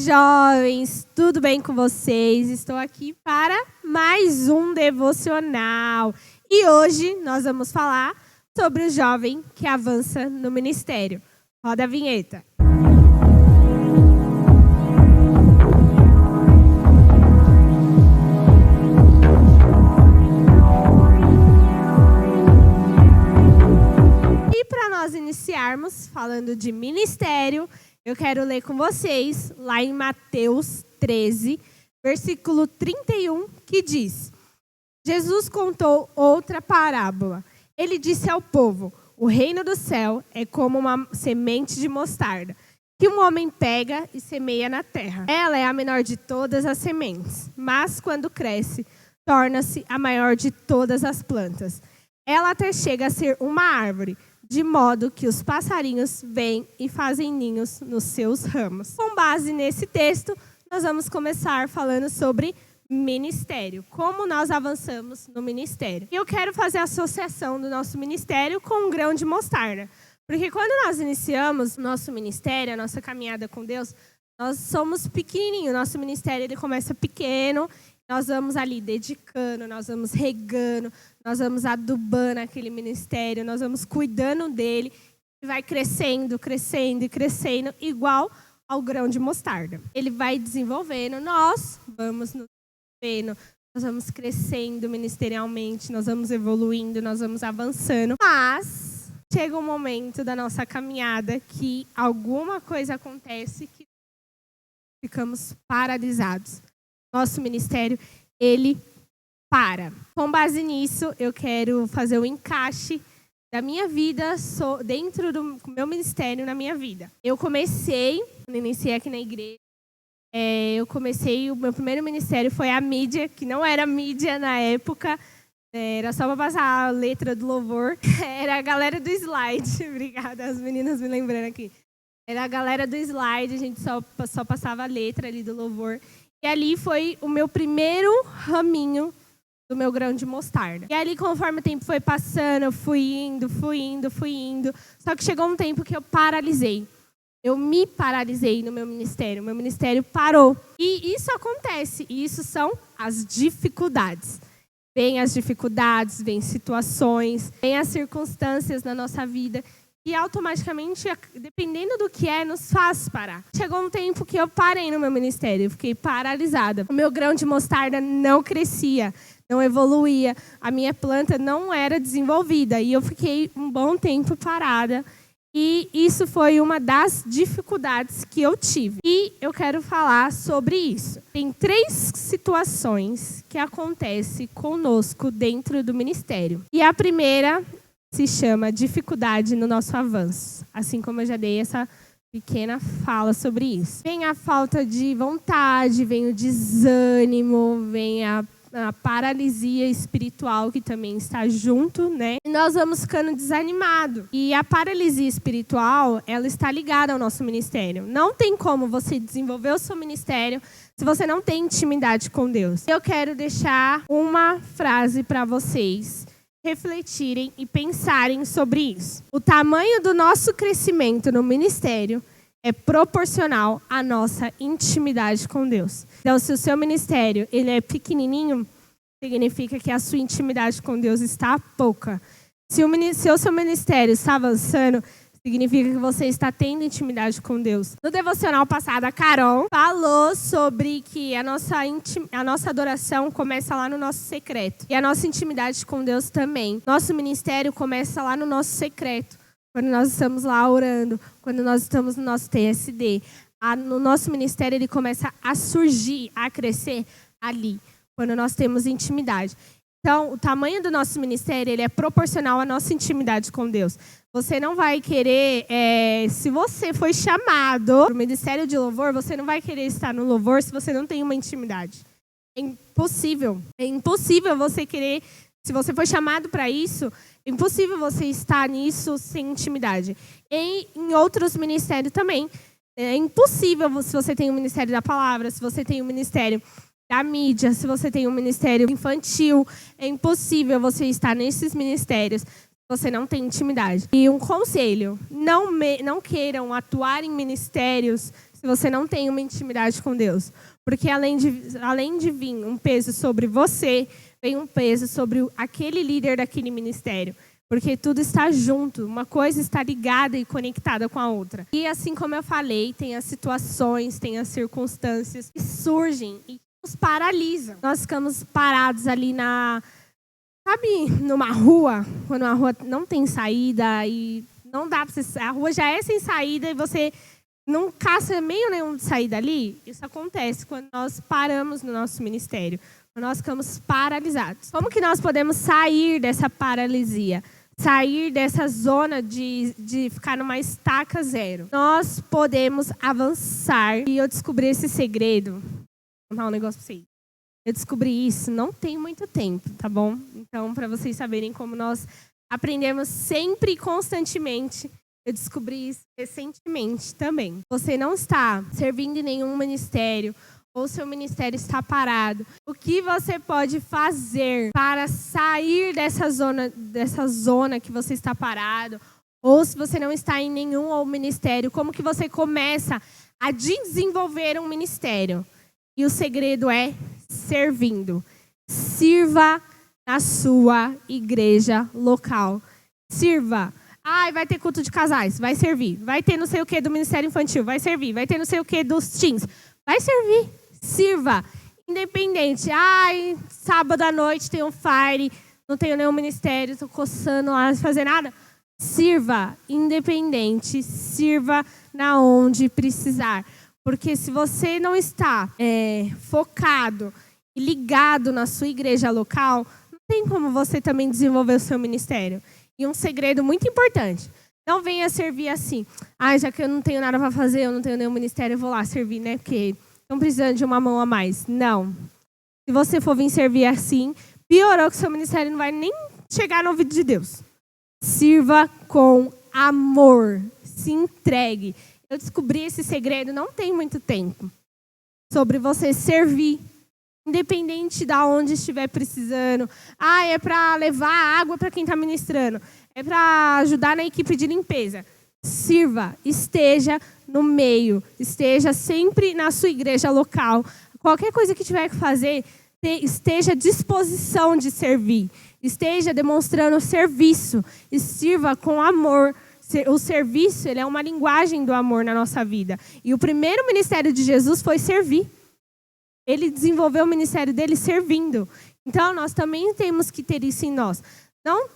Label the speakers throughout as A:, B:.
A: jovens, tudo bem com vocês? Estou aqui para mais um devocional. E hoje nós vamos falar sobre o jovem que avança no ministério. Roda a vinheta. E para nós iniciarmos falando de ministério, eu quero ler com vocês lá em Mateus 13, versículo 31, que diz: Jesus contou outra parábola. Ele disse ao povo: o reino do céu é como uma semente de mostarda, que um homem pega e semeia na terra. Ela é a menor de todas as sementes, mas quando cresce, torna-se a maior de todas as plantas. Ela até chega a ser uma árvore, de modo que os passarinhos vêm e fazem ninhos nos seus ramos. Com base nesse texto, nós vamos começar falando sobre ministério, como nós avançamos no ministério. E eu quero fazer a associação do nosso ministério com um grão de mostarda. Porque quando nós iniciamos nosso ministério, a nossa caminhada com Deus, nós somos pequenininhos. Nosso ministério ele começa pequeno, nós vamos ali dedicando, nós vamos regando, nós vamos adubando aquele ministério, nós vamos cuidando dele, e vai crescendo, crescendo e crescendo, igual ao grão de mostarda. Ele vai desenvolvendo, nós vamos nos desenvolvendo, nós vamos crescendo ministerialmente, nós vamos evoluindo, nós vamos avançando. Mas chega um momento da nossa caminhada que alguma coisa acontece que ficamos paralisados. Nosso ministério, ele para. Com base nisso, eu quero fazer o encaixe da minha vida dentro do meu ministério na minha vida. Eu iniciei aqui na igreja, o meu primeiro ministério foi a mídia, que não era mídia na época, era só para passar a letra do louvor, era a galera do slide, obrigada, as meninas me lembrando aqui. Era a galera do slide, a gente só passava a letra ali do louvor. E ali foi o meu primeiro raminho do meu grão de mostarda. E ali, conforme o tempo foi passando, eu fui indo. Só que chegou um tempo que eu paralisei. Eu me paralisei no meu ministério. Meu ministério parou. E isso acontece. E isso são as dificuldades. Vêm as dificuldades, vêm situações, vêm as circunstâncias na nossa vida. E automaticamente, dependendo do que nos faz parar. Chegou um tempo que eu parei no meu ministério, eu fiquei paralisada. O meu grão de mostarda não crescia, não evoluía, a minha planta não era desenvolvida. E eu fiquei um bom tempo parada. E isso foi uma das dificuldades que eu tive. E eu quero falar sobre isso. Tem 3 situações que acontecem conosco dentro do ministério. E a primeira se chama dificuldade no nosso avanço. Assim como eu já dei essa pequena fala sobre isso. Vem a falta de vontade, vem o desânimo, vem a paralisia espiritual que também está junto, né? E nós vamos ficando desanimados. E a paralisia espiritual, ela está ligada ao nosso ministério. Não tem como você desenvolver o seu ministério se você não tem intimidade com Deus. Eu quero deixar uma frase para vocês refletirem e pensarem sobre isso. O tamanho do nosso crescimento no ministério é proporcional à nossa intimidade com Deus. Então, se o seu ministério ele é pequenininho, significa que a sua intimidade com Deus está pouca. Se o seu ministério está avançando, significa que você está tendo intimidade com Deus. No devocional passado, a Carol falou sobre que a nossa adoração começa lá no nosso secreto. E a nossa intimidade com Deus também. Nosso ministério começa lá no nosso secreto. Quando nós estamos lá orando, quando nós estamos no nosso TSD. No nosso ministério, ele começa a surgir, a crescer ali. Quando nós temos intimidade. Então, o tamanho do nosso ministério ele é proporcional à nossa intimidade com Deus. Você não vai querer, se você foi chamado para o ministério de louvor, você não vai querer estar no louvor se você não tem uma intimidade. É impossível. É impossível você querer, se você foi chamado para isso, é impossível você estar nisso sem intimidade. E em outros ministérios também. É impossível se você tem o ministério da palavra, se você tem o ministério da mídia, se você tem um ministério infantil, é impossível você estar nesses ministérios se você não tem intimidade. E um conselho, não queiram atuar em ministérios se se você não tem uma intimidade com Deus. Porque além de vir um peso sobre você, vem um peso sobre aquele líder daquele ministério. Porque tudo está junto, uma coisa está ligada e conectada com a outra. E assim como eu falei, tem as situações, tem as circunstâncias que surgem e nos paralisam. Nós ficamos parados ali numa rua, quando a rua não tem saída e não dá para você, a rua já é sem saída e você não caça meio nenhum de sair dali. Isso acontece quando nós paramos no nosso ministério, quando nós ficamos paralisados. Como que nós podemos sair dessa paralisia? Sair dessa zona de ficar numa estaca zero. Nós podemos avançar. E eu descobri esse segredo. Vou contar um negócio pra vocês. Eu descobri isso não tem muito tempo, tá bom? Então, para vocês saberem como nós aprendemos sempre e constantemente, eu descobri isso recentemente também. Você não está servindo em nenhum ministério, ou seu ministério está parado. O que você pode fazer para sair dessa zona que você está parado? Ou se você não está em nenhum ministério, como que você começa a desenvolver um ministério? E o segredo é servindo. Sirva na sua igreja local. Sirva. Vai ter culto de casais, vai servir. Vai ter não sei o que do Ministério Infantil, vai servir. Vai ter não sei o que dos teens, vai servir. Sirva, independente. Sábado à noite tem um fire, não tenho nenhum ministério, estou coçando lá, não fazer nada. Sirva, independente, sirva na onde precisar. Porque se você não está focado e ligado na sua igreja local, não tem como você também desenvolver o seu ministério. E um segredo muito importante, não venha servir assim. Já que eu não tenho nada para fazer, eu não tenho nenhum ministério, eu vou lá servir, né? Porque estão precisando de uma mão a mais. Não. Se você for vir servir assim, piorou que o seu ministério não vai nem chegar no ouvido de Deus. Sirva com amor. Se entregue. Eu descobri esse segredo não tem muito tempo. Sobre você servir. Independente de onde estiver precisando. É para levar água para quem está ministrando. É para ajudar na equipe de limpeza. Sirva, esteja no meio, esteja sempre na sua igreja local. Qualquer coisa que tiver que fazer, esteja à disposição de servir. Esteja demonstrando serviço e sirva com amor. O serviço, ele é uma linguagem do amor na nossa vida. E o primeiro ministério de Jesus foi servir. Ele desenvolveu o ministério dele servindo. Então, nós também temos que ter isso em nós. Não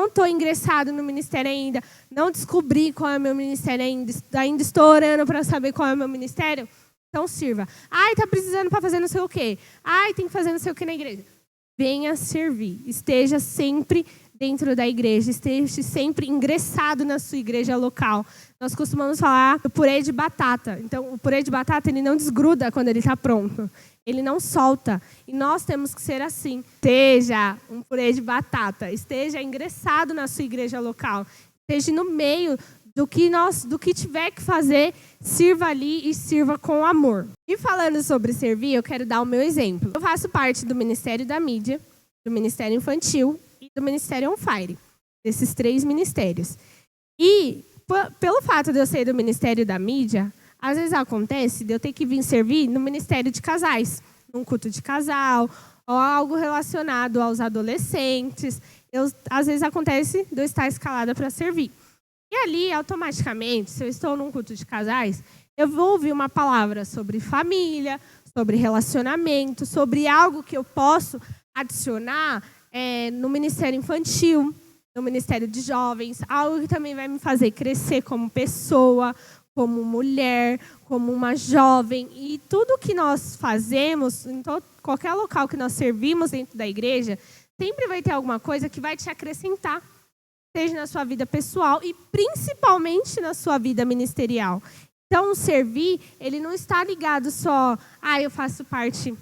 A: estou ingressado no ministério ainda. Não descobri qual é o meu ministério ainda. Ainda estou orando para saber qual é o meu ministério. Então, sirva. Está precisando para fazer não sei o quê. Tem que fazer não sei o quê na igreja. Venha servir. Esteja sempre dentro da igreja. Esteja sempre ingressado na sua igreja local. Nós costumamos falar do purê de batata. Então, o purê de batata, ele não desgruda quando ele está pronto. Ele não solta. E nós temos que ser assim. Esteja um purê de batata. Esteja ingressado na sua igreja local. Esteja no meio do que tiver que fazer. Sirva ali e sirva com amor. E falando sobre servir, eu quero dar o meu exemplo. Eu faço parte do Ministério da Mídia, do Ministério Infantil e do Ministério On Fire. Desses 3 ministérios. E pelo fato de eu ser do Ministério da Mídia, às vezes acontece de eu ter que vir servir no Ministério de Casais, num culto de casal, ou algo relacionado aos adolescentes. Às vezes acontece de eu estar escalada para servir. E ali, automaticamente, se eu estou num culto de casais, eu vou ouvir uma palavra sobre família, sobre relacionamento, sobre algo que eu posso adicionar no Ministério Infantil, no Ministério de Jovens, algo que também vai me fazer crescer como pessoa, como mulher, como uma jovem. E tudo que nós fazemos, em qualquer local que nós servimos dentro da igreja, sempre vai ter alguma coisa que vai te acrescentar, seja na sua vida pessoal e principalmente na sua vida ministerial. Então, o servir, ele não está ligado só, eu faço parte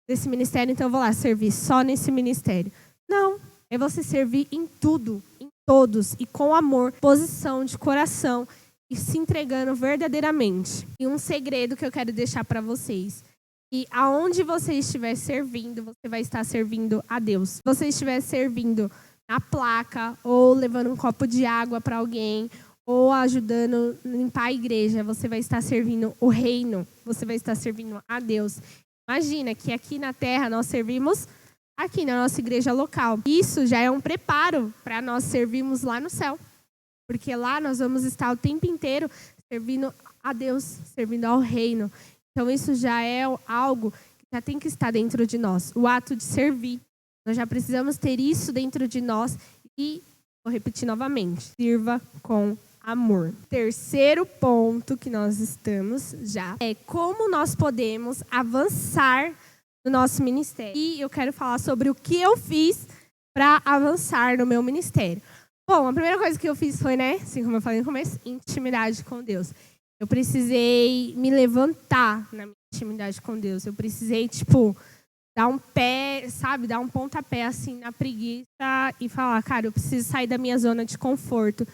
A: desse ministério, então eu vou lá servir só nesse ministério. Não, é você servir em tudo, em todos, e com amor, posição de coração, e se entregando verdadeiramente. E um segredo que eu quero deixar para vocês. E aonde você estiver servindo, você vai estar servindo a Deus. Se você estiver servindo na placa, ou levando um copo de água para alguém, ou ajudando a limpar a igreja, você vai estar servindo o reino, você vai estar servindo a Deus. Imagina que aqui na terra nós servimos aqui na nossa igreja local. Isso já é um preparo para nós servirmos lá no céu. Porque lá nós vamos estar o tempo inteiro servindo a Deus, servindo ao reino. Então isso já é algo que já tem que estar dentro de nós. O ato de servir. Nós já precisamos ter isso dentro de nós. E, vou repetir novamente, sirva com amor. Terceiro ponto que nós estamos já é como nós podemos avançar no nosso ministério. E eu quero falar sobre o que eu fiz para avançar no meu ministério. Bom, a primeira coisa que eu fiz foi, assim como eu falei no começo, intimidade com Deus. Eu precisei me levantar na minha intimidade com Deus. Eu precisei, dar um pé, dar um pontapé assim na preguiça e falar, cara, eu preciso sair da minha zona de conforto.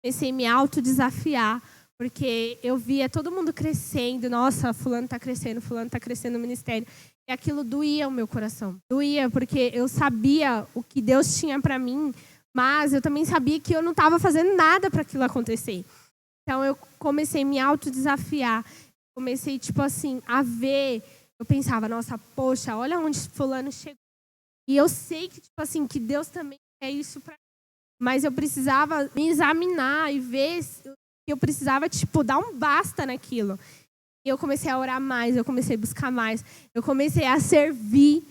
A: Comecei a me autodesafiar, porque eu via todo mundo crescendo. Nossa, fulano está crescendo no ministério. E aquilo doía o meu coração. Doía porque eu sabia o que Deus tinha para mim, mas eu também sabia que eu não estava fazendo nada para aquilo acontecer. Então eu comecei a me autodesafiar. Comecei, a ver. Eu pensava, nossa, poxa, olha onde fulano chegou. E eu sei que, que Deus também é isso para mim. Mas eu precisava me examinar e ver que eu precisava, dar um basta naquilo. E eu comecei a orar mais, eu comecei a buscar mais, eu comecei a servir,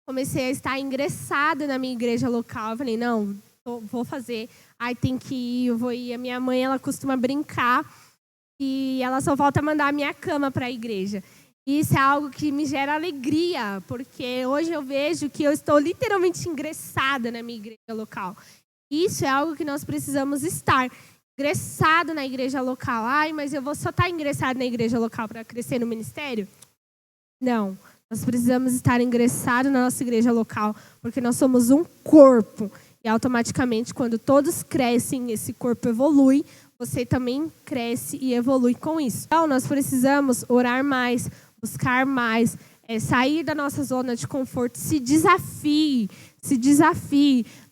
A: comecei a estar ingressada na minha igreja local. Eu falei, não, vou fazer, tem que ir, eu vou ir. A minha mãe, ela costuma brincar e ela só falta mandar a minha cama para a igreja. E isso é algo que me gera alegria, porque hoje eu vejo que eu estou literalmente ingressada na minha igreja local. Isso é algo que nós precisamos estar. Ingressado na igreja local. Mas eu vou só estar ingressado na igreja local para crescer no ministério? Não. Nós precisamos estar ingressados na nossa igreja local, porque nós somos um corpo. E automaticamente, quando todos crescem, esse corpo evolui, você também cresce e evolui com isso. Então, nós precisamos orar mais, buscar mais, sair da nossa zona de conforto, se desafie.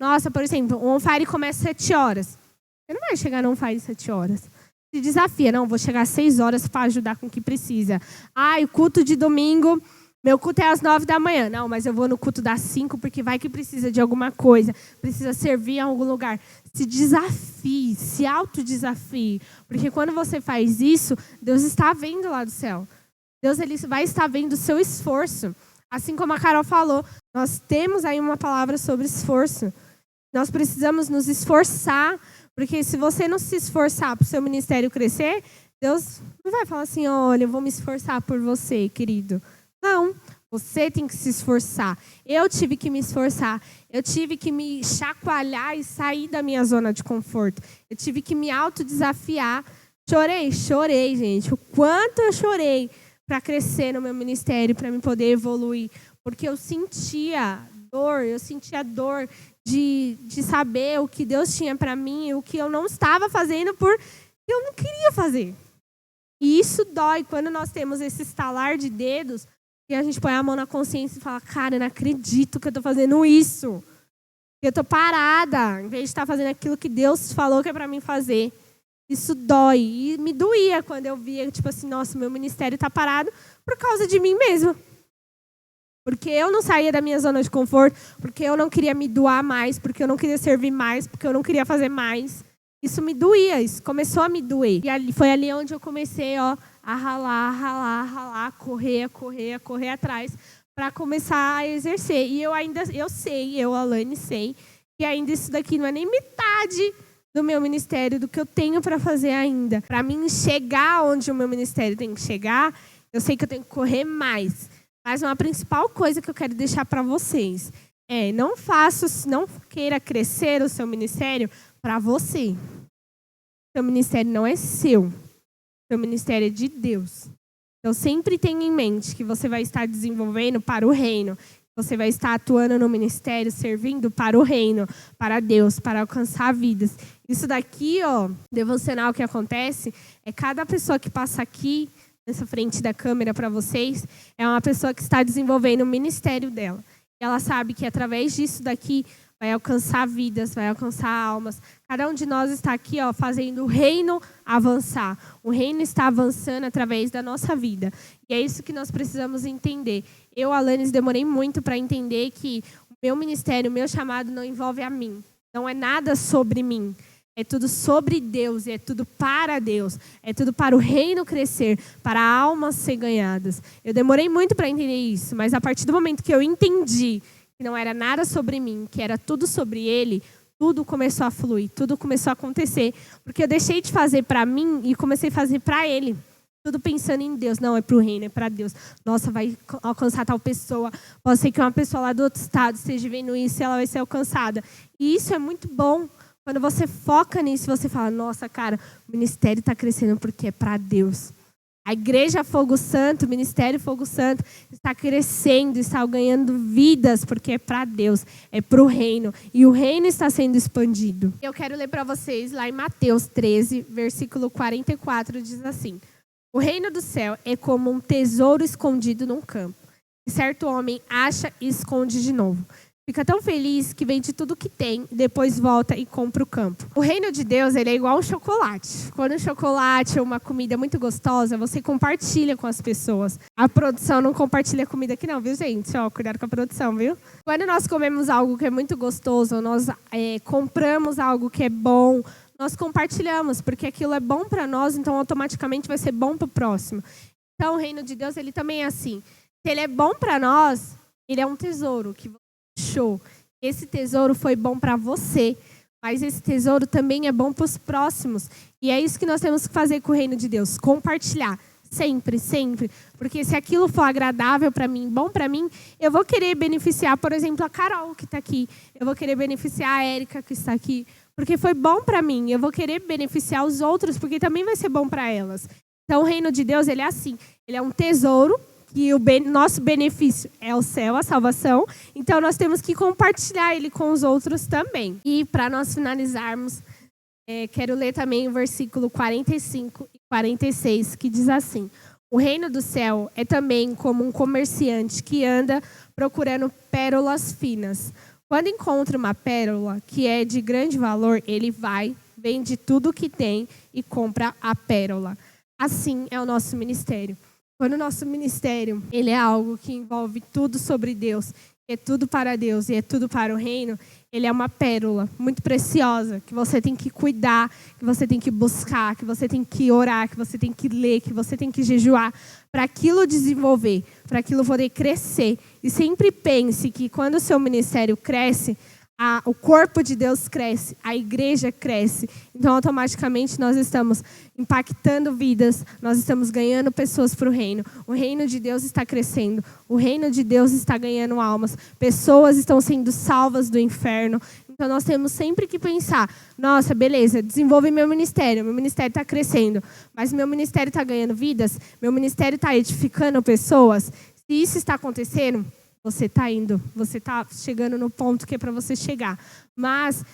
A: Nossa, por exemplo, o On Fire começa às 7 horas. Você não vai chegar no On Fire às 7 horas. Se desafia. Não, vou chegar às 6 horas para ajudar com o que precisa. O culto de domingo, meu culto é às 9 da manhã. Não, mas eu vou no culto das 5 porque vai que precisa de alguma coisa. Precisa servir em algum lugar. Se desafie, se autodesafie. Porque quando você faz isso, Deus está vendo lá do céu. Deus ele vai estar vendo o seu esforço. Assim como a Carol falou, nós temos aí uma palavra sobre esforço. Nós precisamos nos esforçar, porque se você não se esforçar para o seu ministério crescer, Deus não vai falar assim, olha, eu vou me esforçar por você, querido. Não, você tem que se esforçar. Eu tive que me esforçar. Eu tive que me chacoalhar e sair da minha zona de conforto. Eu tive que me autodesafiar. Chorei, gente. O quanto eu chorei para crescer no meu ministério, para me poder evoluir. Porque eu sentia dor de saber o que Deus tinha para mim e o que eu não estava fazendo porque eu não queria fazer. E isso dói quando nós temos esse estalar de dedos e a gente põe a mão na consciência e fala, cara, eu não acredito que eu estou fazendo isso. Eu estou parada, em vez de estar fazendo aquilo que Deus falou que é para mim fazer. Isso dói. E me doía quando eu via, nossa, meu ministério está parado por causa de mim mesma. Porque eu não saía da minha zona de conforto, porque eu não queria me doar mais, porque eu não queria servir mais, porque eu não queria fazer mais. Isso me doía, isso começou a me doer. E foi ali onde eu comecei a ralar, correr atrás, para começar a exercer. E eu, Alane, sei, que ainda isso daqui não é nem metade do meu ministério, do que eu tenho para fazer ainda. Para mim chegar onde o meu ministério tem que chegar, eu sei que eu tenho que correr mais. Mas uma principal coisa que eu quero deixar para vocês é não queira crescer o seu ministério para você. O seu ministério não é seu. O seu ministério é de Deus. Então sempre tenha em mente que você vai estar desenvolvendo para o reino. Você vai estar atuando no ministério, servindo para o reino, para Deus, para alcançar vidas. Isso daqui, devocional que acontece, é cada pessoa que passa aqui, nessa frente da câmera para vocês, é uma pessoa que está desenvolvendo o ministério dela. Ela sabe que através disso daqui vai alcançar vidas, vai alcançar almas. Cada um de nós está aqui, fazendo o reino avançar. O reino está avançando através da nossa vida. E é isso que nós precisamos entender. Eu, Alanis, demorei muito para entender que o meu ministério, o meu chamado não envolve a mim. Não é nada sobre mim. É tudo sobre Deus, é tudo para Deus, é tudo para o reino crescer, para almas ser ganhadas. Eu demorei muito para entender isso, mas a partir do momento que eu entendi que não era nada sobre mim, que era tudo sobre Ele, tudo começou a fluir, tudo começou a acontecer, porque eu deixei de fazer para mim e comecei a fazer para Ele. Tudo pensando em Deus. Não, é para o reino, é para Deus. Nossa, vai alcançar tal pessoa. Pode ser que uma pessoa lá do outro estado esteja vendo isso e ela vai ser alcançada. E isso é muito bom. Quando você foca nisso, você fala, nossa, cara, o ministério está crescendo porque é para Deus. A Igreja Fogo Santo, o Ministério Fogo Santo, está crescendo, está ganhando vidas porque é para Deus, é para o reino. E o reino está sendo expandido. Eu quero ler para vocês lá em Mateus 13, versículo 44, diz assim: o reino do céu é como um tesouro escondido num campo, que certo homem acha e esconde de novo. Fica tão feliz que vende tudo que tem, depois volta e compra o campo. O reino de Deus, ele é igual um chocolate. Quando o chocolate é uma comida muito gostosa, você compartilha com as pessoas. A produção não compartilha comida aqui não, viu, gente? Cuidado com a produção, viu? Quando nós comemos algo que é muito gostoso, nós compramos algo que é bom, nós compartilhamos, porque aquilo é bom para nós, então automaticamente vai ser bom para o próximo. Então o reino de Deus, ele também é assim. Se ele é bom para nós, ele é um tesouro que show. Esse tesouro foi bom para você, mas esse tesouro também é bom para os próximos. E é isso que nós temos que fazer com o reino de Deus, compartilhar. Sempre, sempre. Porque se aquilo for agradável para mim, bom para mim, eu vou querer beneficiar, por exemplo, a Carol que está aqui. Eu vou querer beneficiar a Érica que está aqui. Porque foi bom para mim. Eu vou querer beneficiar os outros, porque também vai ser bom para elas. Então o reino de Deus, ele é assim. Ele é um tesouro. E o nosso benefício é o céu, a salvação. Então, nós temos que compartilhar ele com os outros também. E, para nós finalizarmos, quero ler também o versículo 45 e 46, que diz assim: o reino do céu é também como um comerciante que anda procurando pérolas finas. Quando encontra uma pérola que é de grande valor, ele vai, vende tudo o que tem e compra a pérola. Assim é o nosso ministério. Quando o nosso ministério ele é algo que envolve tudo sobre Deus, é tudo para Deus e é tudo para o reino, ele é uma pérola muito preciosa, que você tem que cuidar, que você tem que buscar, que você tem que orar, que você tem que ler, que você tem que jejuar, para aquilo desenvolver, para aquilo poder crescer. E sempre pense que quando o seu ministério cresce, o corpo de Deus cresce, a igreja cresce. Então, automaticamente, nós estamos impactando vidas, nós estamos ganhando pessoas para o reino. O reino de Deus está crescendo, o reino de Deus está ganhando almas. Pessoas estão sendo salvas do inferno. Então, nós temos sempre que pensar, nossa, beleza, desenvolve meu ministério está crescendo, mas meu ministério está ganhando vidas, meu ministério está edificando pessoas. Se isso está acontecendo, você está indo, você está chegando no ponto que é para você chegar. Mas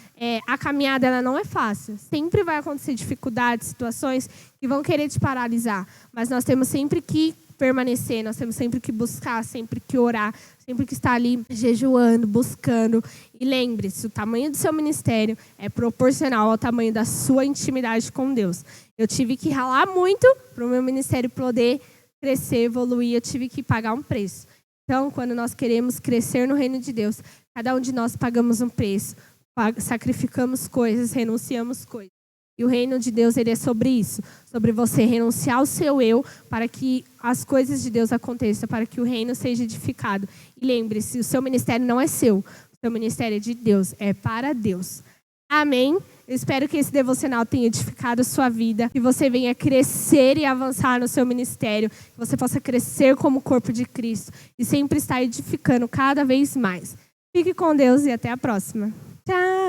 A: a caminhada ela não é fácil. Sempre vai acontecer dificuldades, situações que vão querer te paralisar. Mas nós temos sempre que permanecer, nós temos sempre que buscar, sempre que orar, sempre que estar ali jejuando, buscando. E lembre-se, o tamanho do seu ministério é proporcional ao tamanho da sua intimidade com Deus. Eu tive que ralar muito para o meu ministério poder crescer, evoluir. Eu tive que pagar um preço. Então, quando nós queremos crescer no reino de Deus, cada um de nós pagamos um preço, sacrificamos coisas, renunciamos coisas. E o reino de Deus, ele é sobre isso, sobre você renunciar ao seu eu para que as coisas de Deus aconteçam, para que o reino seja edificado. E lembre-se, o seu ministério não é seu, o seu ministério é de Deus, é para Deus. Amém? Eu espero que esse devocional tenha edificado a sua vida, que você venha crescer e avançar no seu ministério, que você possa crescer como corpo de Cristo e sempre estar edificando cada vez mais. Fique com Deus e até a próxima. Tchau!